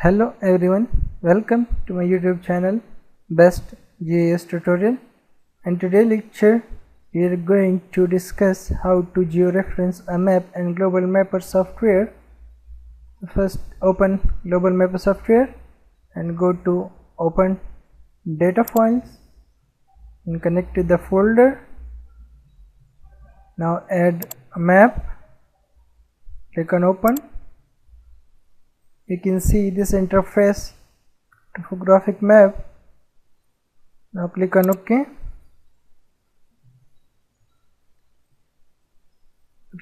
Hello everyone, welcome to my YouTube channel Best GIS Tutorial. In today's lecture we are going to discuss how to georeference a map and global mapper software. First open global mapper software and go to open data files and connect to the folder. Now add a map, click on open. You can see this interface, topographic map. Now click on OK.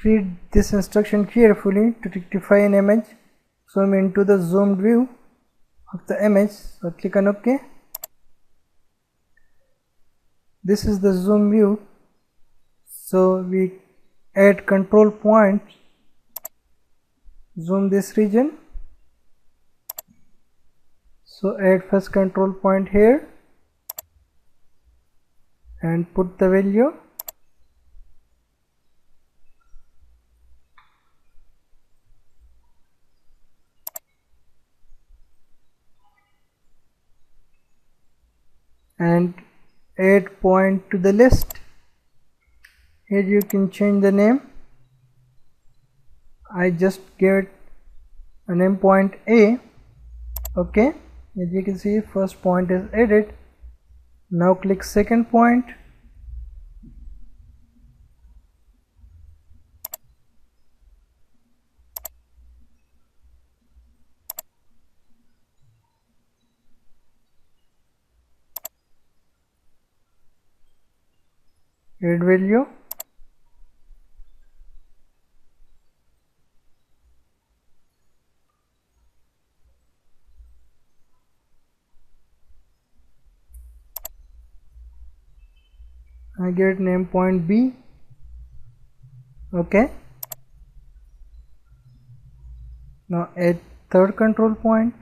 Read this instruction carefully. To rectify an image, zoom into the zoomed view of the image. So click on OK. This is the zoom view. So we add control point, zoom this region. So add first control point here and put the value. And add point to the list. Here you can change the name. I just gave it a name point A. Okay. As you can see, first point is added. Now click second point. Add value. I get name point B. Okay. Now add third control point.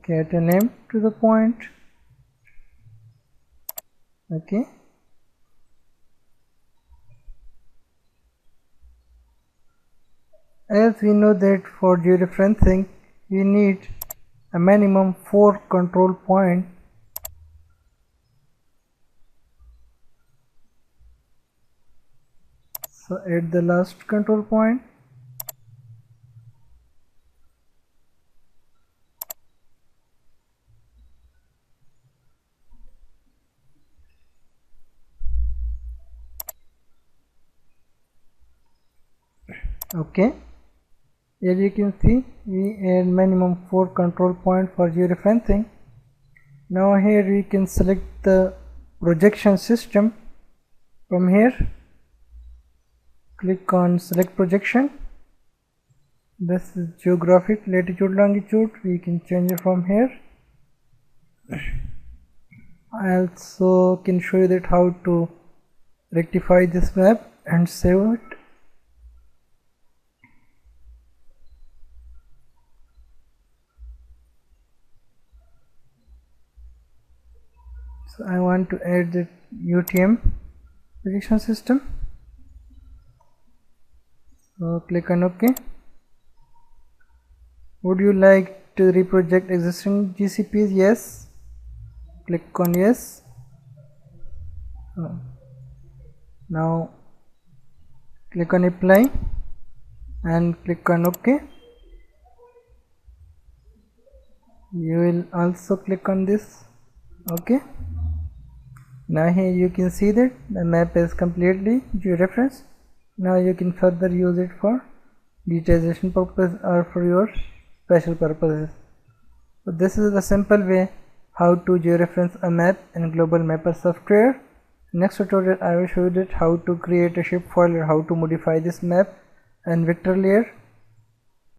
Get a name to the point. Okay. As we know that for georeferencing we need a minimum 4 control points. So add the last control point. Okay. Here you can see we add minimum 4 control points for georeferencing. Now here we can select the projection system. From here click on select projection. This is geographic latitude longitude. We can change it from here. I also can show you that how to rectify this map and save it. So I want to add the UTM projection system. So click on OK. Would you like to reproject existing GCPs? Yes. Click on yes. Now click on apply and click on OK. You will also click on this. Okay. Now here you can see that the map is completely georeferenced. Now you can further use it for digitization purpose or for your special purposes. So this is the simple way how to georeference a map in global mapper software. Next tutorial I will show you that how to create a shapefile or how to modify this map and vector layer.